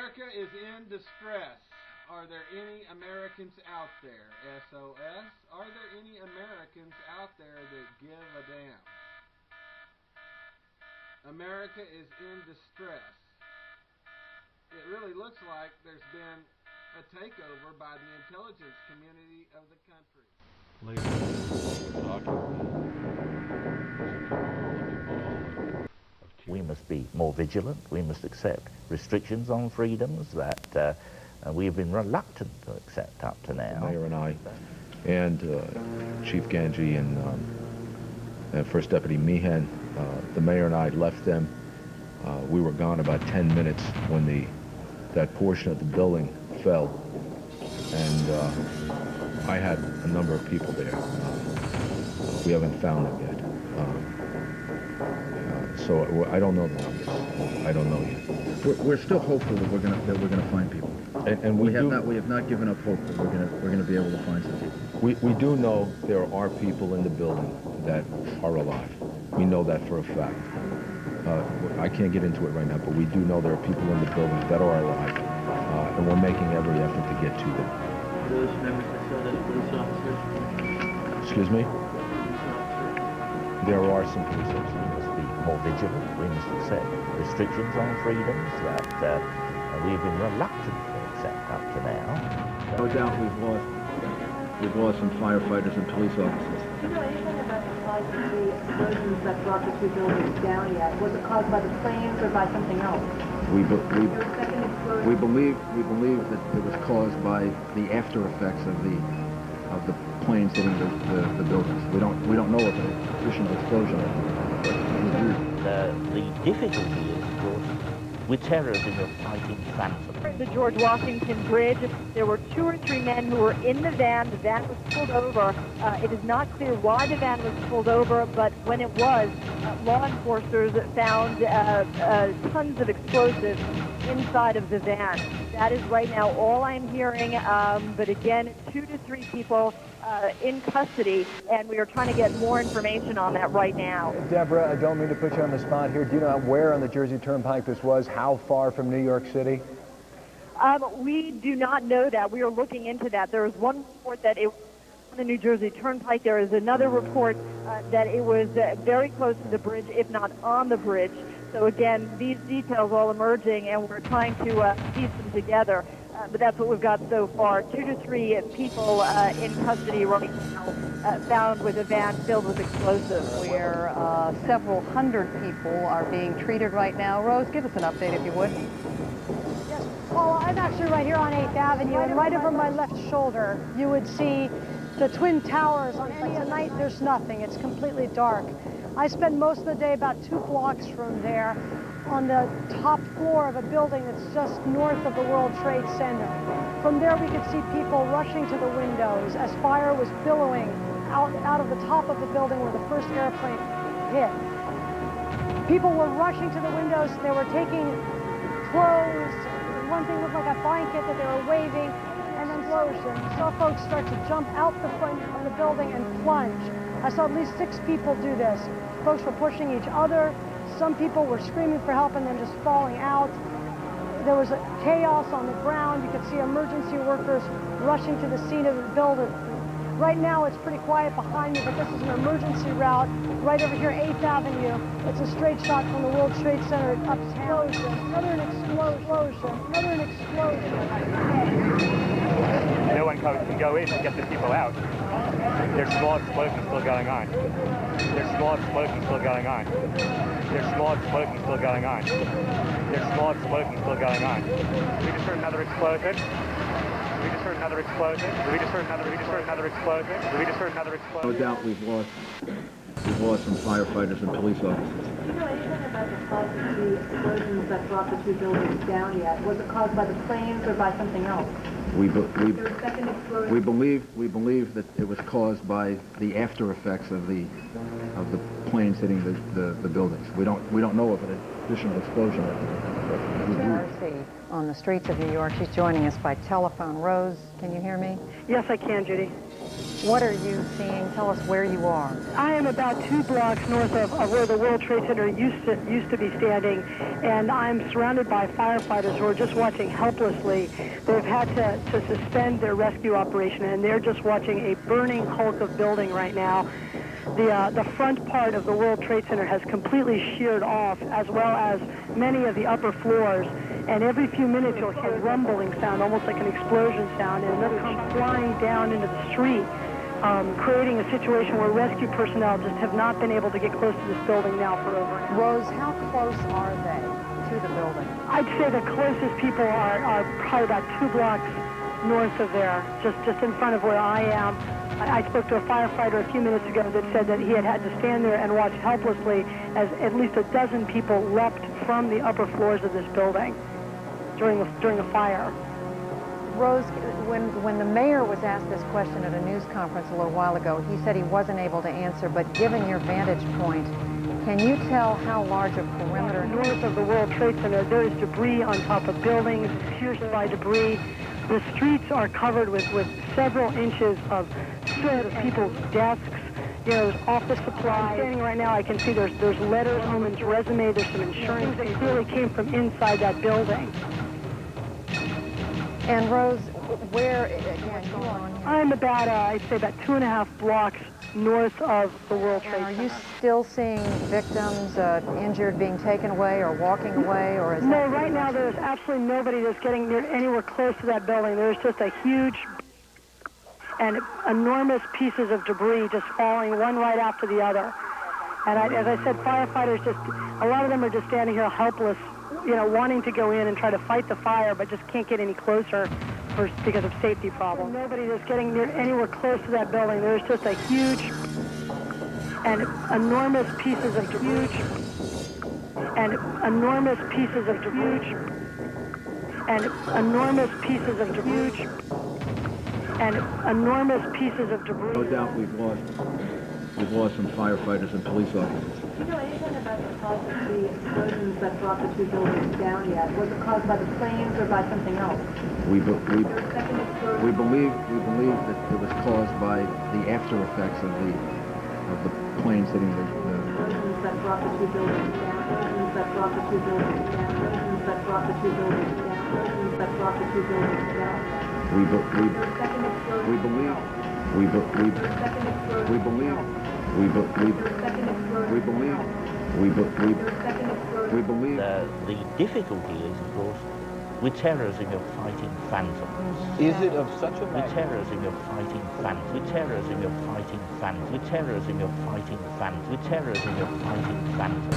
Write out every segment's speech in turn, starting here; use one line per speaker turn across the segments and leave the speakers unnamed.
America is in distress. Are there any Americans out there? SOS. Are there any Americans out there that give a damn? America is in distress. It really looks like there's been a takeover by the intelligence community of the country.
We must be more vigilant. We must accept restrictions on freedoms that we've been reluctant to accept up to now.
The mayor and I, and Chief Ganji and First Deputy Meehan, the mayor and I left them. We were gone about 10 minutes when that portion of the building fell, and I had a number of people there. We haven't found them yet. So I don't know the numbers. I don't know yet.
We're still hopeful that we're gonna find people,
and
we have not given up hope that we're gonna be able to find some people.
We do know there are people in the building that are alive. We know that for a fact. I can't get into it right now, but we do know there are people in the building that are alive, and we're making every effort to get to them.
Those members that saw that police officers?
Excuse me? There are some police officers.
We must be more vigilant. We must accept restrictions on freedoms that we've been reluctant to accept up to now.
No doubt we've lost some firefighters and police officers.
Do you know anything about the cause of the explosions that brought the two buildings down yet? Was it caused by the planes or by something else?
We
Second explosion?
believe that it was caused by the after effects of the planes hitting the buildings. We don't know of an additional explosion.
The difficulty is, of course, with terrorism you're fighting phantoms.
The George Washington Bridge, there were 2 or 3 men who were in the van. The van was pulled over. It is not clear why the van was pulled over, but when it was, law enforcers found tons of explosives inside of the van. That is right now all I'm hearing, but again, 2 to 3 people in custody, and we are trying to get more information on that right now.
Deborah, I don't mean to put you on the spot here. Do you know where on the Jersey Turnpike this was? How far from New York City?
We do not know that. We are looking into that. There is one report that it was on the New Jersey Turnpike. There is another report that it was very close to the bridge, if not on the bridge. So again, these details all emerging, and we're trying to piece them together. But that's what we've got so far. 2 to 3 people in custody right now, found with a van filled with explosives.
Where several hundred people are being treated right now. Rose, give us an update if you would.
Yes, well, I'm actually right here on 8th Avenue, and right over my left shoulder, you would see the Twin Towers. On any night, there's nothing. It's completely dark. I spend most of the day about 2 blocks from there on the top floor of a building that's just north of the World Trade Center. From there, we could see people rushing to the windows as fire was billowing out of the top of the building where the first airplane hit. People were rushing to the windows. They were taking clothes. One thing looked like a blanket that they were waving, and then explosion. I saw folks start to jump out the front of the building and plunge. I saw at least 6 people do this. Folks were pushing each other. Some people were screaming for help and then just falling out. There was a chaos on the ground. You could see emergency workers rushing to the scene of the building. Right now, it's pretty quiet behind me, but this is an emergency route right over here, 8th Avenue. It's a straight shot from the World Trade Center uptown. Another explosion. Another explosion.
No one can go in and get the people out. There's small explosions still going on. There's small explosions still going on. There's small explosions still going on. There's small explosions still going on. We just heard another explosion. We just heard another explosion. We just heard another explosion. We just heard another explosion.
No doubt we've lost some firefighters and police officers.
Do you know anything about the cause of the explosions that brought the 2 buildings down yet? Was it caused by the planes or by something else?
We
Second explosion?
believe that it was caused by the after effects of the planes hitting the buildings. We don't know of an additional explosion.
Darcy on the streets of New York. She's joining us by telephone. Rose, can you hear me?
Yes, I can, Judy.
What are you seeing? Tell us where you are.
I am about 2 blocks north of where the World Trade Center used to be standing, and I'm surrounded by firefighters who are just watching helplessly. They've had to suspend their rescue operation, and they're just watching a burning hulk of building right now. The front part of the World Trade Center has completely sheared off, as well as many of the upper floors. And every few minutes you'll hear a rumbling sound, almost like an explosion sound, and another comes flying down into the street, creating a situation where rescue personnel just have not been able to get close to this building now for over an hour.
Rose, how close are they to the building?
I'd say the closest people are probably about 2 blocks north of there, just in front of where I am. I spoke to a firefighter a few minutes ago that said that he had to stand there and watch helplessly as at least a dozen people leapt from the upper floors of this building during the fire.
Rose, when the mayor was asked this question at a news conference a little while ago, he said he wasn't able to answer, but given your vantage point, can you tell how large a perimeter?
North of the World Trade Center, there is debris on top of buildings, pierced by debris. The streets are covered with several inches of soot of people's desks. You know, there's office supplies. Standing right now, I can see there's letters, Holman's resume, there's some insurance that clearly came from inside that building.
And Rose, where, again, you are on here.
I'm about, I'd say about 2.5 blocks north of the World Trade Center.
Are you still seeing victims injured being taken away or walking away, or is that...
No, right now there's absolutely nobody that's getting anywhere close to that building. There's just a huge and enormous pieces of debris just falling one right after the other. And as I said, firefighters a lot of them are just standing here helpless, you know, wanting to go in and try to fight the fire, but just can't get any closer because of safety problems. Nobody that's getting anywhere close to that building. There's just a huge and enormous pieces of debris and enormous pieces of debris and enormous pieces of debris and enormous pieces of debris.
No doubt we've lost some firefighters and police officers.
Do you know anything about the cause of the explosions that brought the 2 buildings down yet? Was it caused by the planes or by something else?
We believe that it was caused by the after effects of the planes hitting the
Explosions that brought the 2 buildings down. Explosions that brought the 2 buildings down. Explosions that brought the 2 buildings down. Explosions that brought the 2 buildings down.
We believe
the difficulty is, of course, we're terrorising of fighting phantoms.
Is it of such a
We're terrorising of fighting phantoms. We're terrorising of fighting phantoms. We're terrorising of fighting phantoms. We're terrorising of fighting phantoms.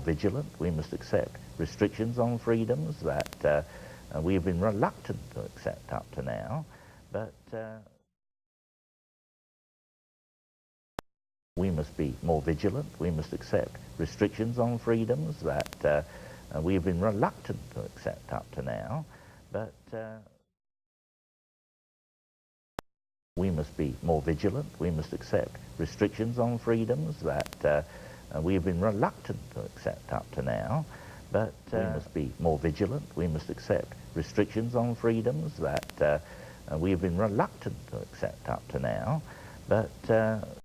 Vigilant. We must accept restrictions on freedoms that we have been reluctant to accept up to now, but we must be more vigilant. We must accept restrictions on freedoms that we have been reluctant to accept up to now, but we must be more vigilant. We must accept restrictions on freedoms that we have been reluctant to accept up to now, but we must be more vigilant. We must accept restrictions on freedoms that we have been reluctant to accept up to now, but